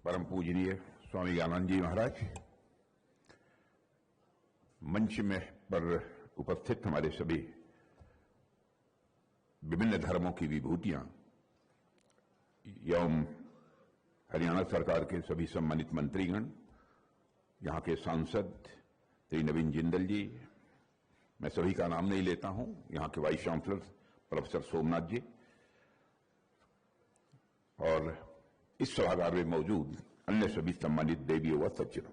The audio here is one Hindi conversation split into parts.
परम पूजनीय स्वामी ज्ञानानंद जी महाराज, मंच में पर उपस्थित हमारे सभी विभिन्न धर्मों की विभूतियां एवं हरियाणा सरकार के सभी सम्मानित मंत्रीगण, यहां के सांसद श्री नवीन जिंदल जी, मैं सभी का नाम नहीं लेता हूं, यहां के वाइस चांसलर प्रोफेसर सोमनाथ जी और इस सभागार में मौजूद अन्य सभी सम्मानित देवियों व सज्जनों,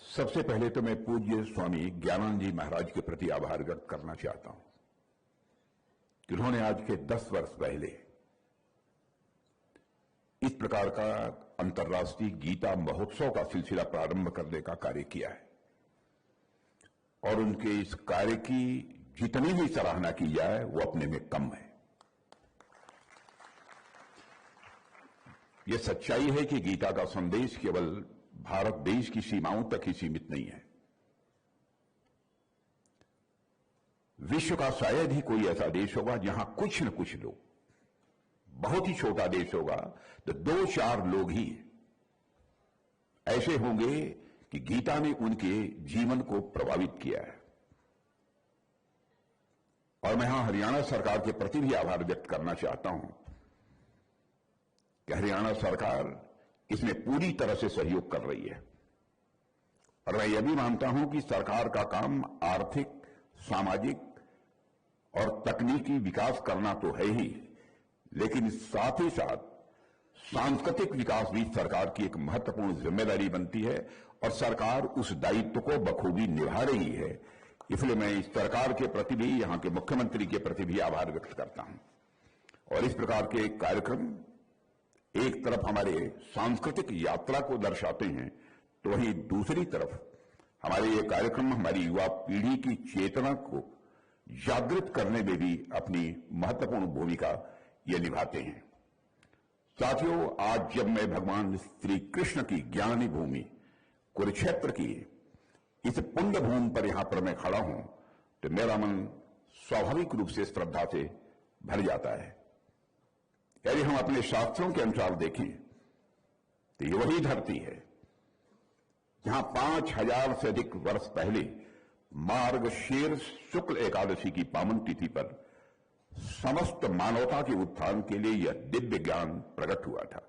सबसे पहले तो मैं पूज्य स्वामी ज्ञानानंद जी महाराज के प्रति आभार व्यक्त करना चाहता हूं कि उन्होंने आज के 10 वर्ष पहले इस प्रकार का अंतर्राष्ट्रीय गीता महोत्सव का सिलसिला प्रारंभ करने का कार्य किया है और उनके इस कार्य की जितनी भी सराहना की जाए वो अपने में कम है। यह सच्चाई है कि गीता का संदेश केवल भारत देश की सीमाओं तक ही सीमित नहीं है। विश्व का शायद ही कोई ऐसा देश होगा जहां कुछ न कुछ लोग, बहुत ही छोटा देश होगा तो 2-4 लोग ही ऐसे होंगे कि गीता ने उनके जीवन को प्रभावित किया है। और मैं यहां हरियाणा सरकार के प्रति भी आभार व्यक्त करना चाहता हूं कि हरियाणा सरकार इसमें पूरी तरह से सहयोग कर रही है और मैं यह भी मानता हूं कि सरकार का काम आर्थिक, सामाजिक और तकनीकी विकास करना तो है ही, लेकिन साथ ही साथ सांस्कृतिक विकास भी सरकार की एक महत्वपूर्ण जिम्मेदारी बनती है और सरकार उस दायित्व को बखूबी निभा रही है। इसलिए मैं इस सरकार के प्रति भी, यहां के मुख्यमंत्री के प्रति भी आभार व्यक्त करता हूं। और इस प्रकार के कार्यक्रम एक तरफ हमारे सांस्कृतिक यात्रा को दर्शाते हैं तो वहीं दूसरी तरफ हमारे ये कार्यक्रम हमारी युवा पीढ़ी की चेतना को जागृत करने में भी अपनी महत्वपूर्ण भूमिका ये निभाते हैं। साथियों, आज जब मैं भगवान श्री कृष्ण की ज्ञानी भूमि कुरुक्षेत्र की इस पुण्य भूमि पर यहां पर मैं खड़ा हूं तो मेरा मन स्वाभाविक रूप से श्रद्धा से भर जाता है। यदि हम अपने शास्त्रों के अनुसार देखें तो ये वही धरती है जहां 5000 से अधिक वर्ष पहले मार्गशीर्ष शुक्ल एकादशी की पावन तिथि पर समस्त मानवता के उत्थान के लिए यह दिव्य ज्ञान प्रकट हुआ था,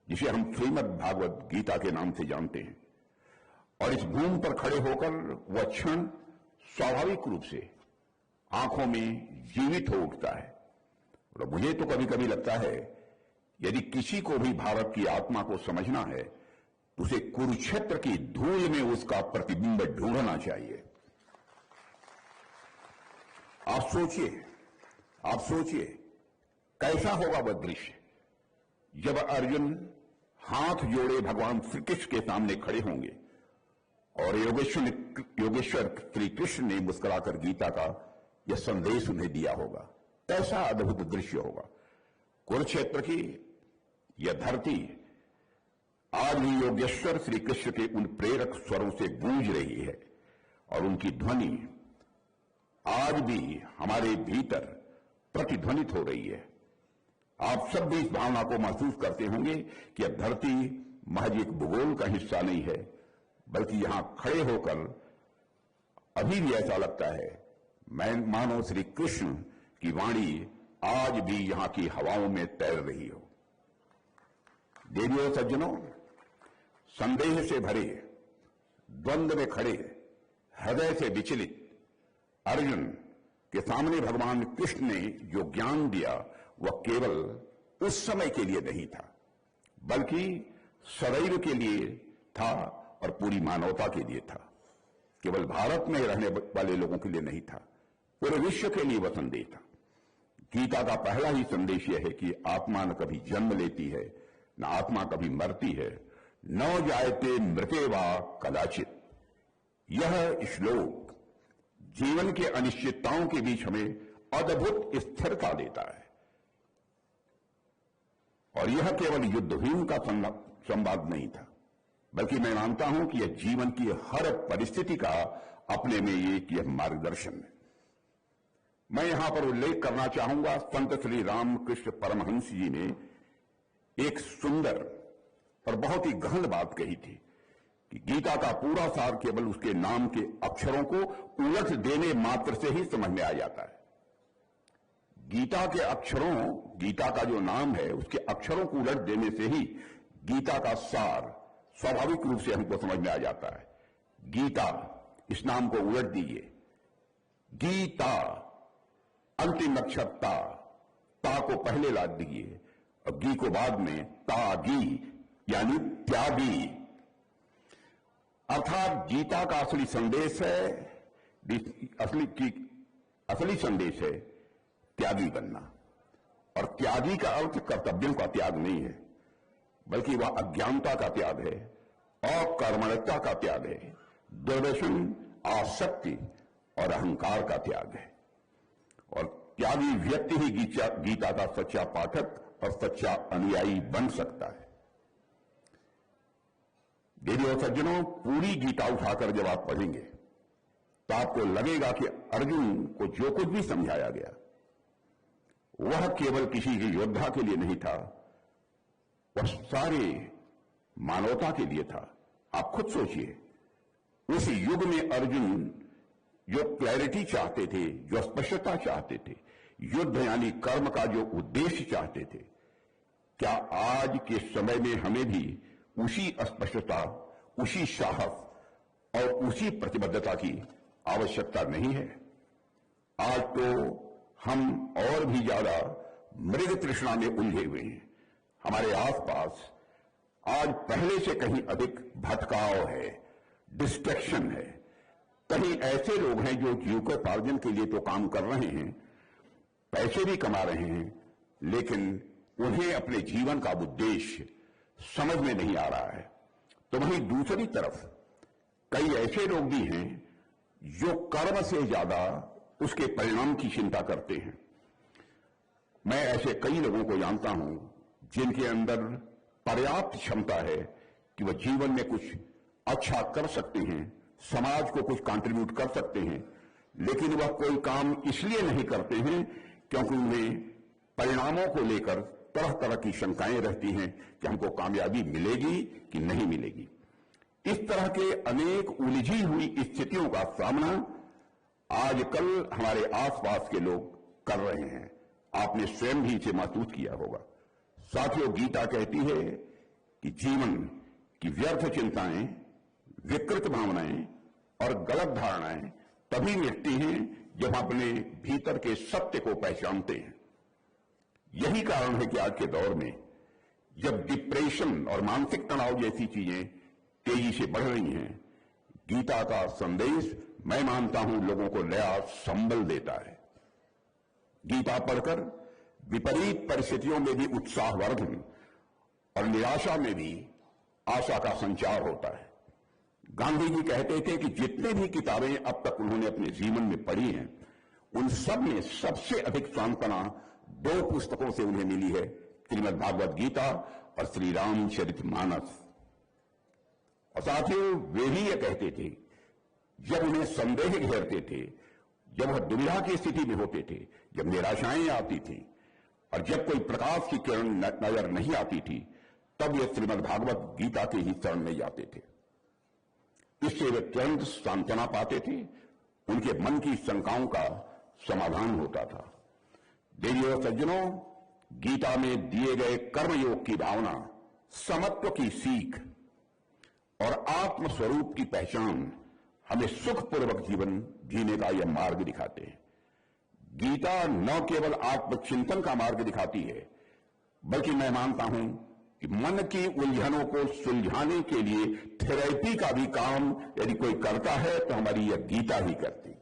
जिसे हम श्रीमद् भागवत गीता के नाम से जानते हैं। और इस भूमि पर खड़े होकर वह क्षण स्वाभाविक रूप से आंखों में जीवित हो उठता है। और मुझे तो कभी कभी लगता है यदि किसी को भी भारत की आत्मा को समझना है तो उसे कुरुक्षेत्र की धूल में उसका प्रतिबिंब ढूंढना चाहिए। आप सोचिए कैसा होगा वह दृश्य जब अर्जुन हाथ जोड़े भगवान श्री कृष्ण के सामने खड़े होंगे और योगेश्वर श्री कृष्ण ने मुस्कुराकर गीता का यह संदेश उन्हें दिया होगा। कैसा अद्भुत दृश्य होगा। कुरुक्षेत्र की यह धरती आज भी योगेश्वर श्री कृष्ण के उन प्रेरक स्वरों से गूंज रही है और उनकी ध्वनि आज भी हमारे भीतर प्रतिध्वनित हो रही है। आप सब भी इस भावना को महसूस करते होंगे कि यह धरती महज एक भूगोल का हिस्सा नहीं है, बल्कि यहां खड़े होकर अभी भी ऐसा लगता है मैं मानो श्री कृष्ण की वाणी आज भी यहां की हवाओं में तैर रही हो। देवियों सज्जनों, संदेह से भरे, द्वंद्व में खड़े, हृदय से विचलित अर्जुन के सामने भगवान कृष्ण ने जो ज्ञान दिया वह केवल उस समय के लिए नहीं था, बल्कि सदैव के लिए था और पूरी मानवता के लिए था। केवल भारत में रहने वाले लोगों के लिए नहीं था, पूरे विश्व के लिए वह संदेश था। गीता का पहला ही संदेश यह है कि आत्मा न कभी जन्म लेती है, न आत्मा कभी मरती है, न जायते मृते वा कदाचित। यह श्लोक जीवन के अनिश्चितताओं के बीच हमें अद्भुत स्थिरता देता है और यह केवल युद्धभूमि का संवाद नहीं था, बल्कि मैं मानता हूं कि यह जीवन की हर परिस्थिति का अपने में एक मार्गदर्शन है। मैं यहां पर उल्लेख करना चाहूंगा संत श्री रामकृष्ण परमहंस जी ने एक सुंदर और बहुत ही गहन बात कही थी कि गीता का पूरा सार केवल उसके नाम के अक्षरों को उलट देने मात्र से ही समझ में आ जाता है। गीता के अक्षरों, गीता का जो नाम है उसके अक्षरों को उलट देने से ही गीता का सार स्वाभाविक रूप से हमको समझ में आ जाता है। गीता, इस नाम को उलट दीजिए, गीता, अंतिम अक्षर ता को पहले ला दीजिए और गी को बाद में, तागी यानी त्यागी। अर्थात गीता का असली संदेश है, असली संदेश है त्यागी बनना। और त्यागी का अर्थ कर्तव्यों का त्याग नहीं है, बल्कि वह अज्ञानता का त्याग है, अकर्मण्यता का त्याग है, दुर्व्यसन, आसक्ति और अहंकार का त्याग है। और त्यागी व्यक्ति ही गीता का सच्चा पाठक और सच्चा अनुयायी बन सकता है। देवी और सज्जनों, पूरी गीता उठाकर जब आप पढ़ेंगे तो आपको लगेगा कि अर्जुन को जो कुछ भी समझाया गया वह केवल किसी के योद्धा के लिए नहीं था, वह सारे मानवता के लिए था। आप खुद सोचिए, उस युग में अर्जुन जो क्लैरिटी चाहते थे, जो स्पष्टता चाहते थे, युद्ध यानी कर्म का जो उद्देश्य चाहते थे, क्या आज के समय में हमें भी उसी स्पष्टता, उसी साहस और उसी प्रतिबद्धता की आवश्यकता नहीं है? आज तो हम और भी ज्यादा मृग तृष्णा में उलझे हुए हैं। हमारे आसपास आज पहले से कहीं अधिक भटकाव है, डिस्ट्रैक्शन है। कहीं ऐसे लोग हैं जो जीविकोपार्जन के लिए तो काम कर रहे हैं, पैसे भी कमा रहे हैं, लेकिन उन्हें अपने जीवन का उद्देश्य समझ में नहीं आ रहा है। तो वहीं दूसरी तरफ कई ऐसे लोग भी हैं जो कर्म से ज्यादा उसके परिणाम की चिंता करते हैं। मैं ऐसे कई लोगों को जानता हूं जिनके अंदर पर्याप्त क्षमता है कि वह जीवन में कुछ अच्छा कर सकते हैं, समाज को कुछ कंट्रीब्यूट कर सकते हैं, लेकिन वह कोई काम इसलिए नहीं करते हैं क्योंकि उन्हें परिणामों को लेकर तरह तरह की शंकाएं रहती हैं कि हमको कामयाबी मिलेगी कि नहीं मिलेगी। इस तरह के अनेक उलझी हुई स्थितियों का सामना आजकल हमारे आसपास के लोग कर रहे हैं। आपने स्वयं भी इसे महसूस किया होगा। साथियों, गीता कहती है कि जीवन की व्यर्थ चिंताएं, विकृत भावनाएं और गलत धारणाएं तभी मिटती हैं जब हम अपने भीतर के सत्य को पहचानते हैं। यही कारण है कि आज के दौर में जब डिप्रेशन और मानसिक तनाव जैसी चीजें तेजी से बढ़ रही हैं, गीता का संदेश मैं मानता हूं लोगों को नया संबल देता है। गीता पढ़कर विपरीत परिस्थितियों में भी उत्साहवर्धन और निराशा में भी आशा का संचार होता है। गांधी जी कहते थे कि जितने भी किताबें अब तक उन्होंने अपने जीवन में पढ़ी हैं, उन सब में सबसे अधिक सांत्वना दो पुस्तकों से उन्हें मिली है, श्रीमद् भागवत गीता और श्री रामचरितमानस। और साथियों, वे भी ये कहते थे, जब उन्हें संदेह घेरते थे, जब वह दुविधा की स्थिति में होते थे, जब निराशाएं आती थी और जब कोई प्रकाश की किरण नजर नहीं आती थी, तब वे श्रीमद् भागवत गीता के ही शरण में जाते थे। इससे वे तुरंत सांत्वना पाते थे, उनके मन की शंकाओं का समाधान होता था। देवियों और सज्जनों, गीता में दिए गए कर्मयोग की भावना, समत्व की सीख और आत्मस्वरूप की पहचान हमें सुखपूर्वक जीवन जीने का यह मार्ग दिखाते हैं। गीता न केवल आत्मचिंतन का मार्ग दिखाती है, बल्कि मैं मानता हूं कि मन की उलझनों को सुलझाने के लिए थेरेपी का भी काम यदि कोई करता है तो हमारी यह गीता ही करती है।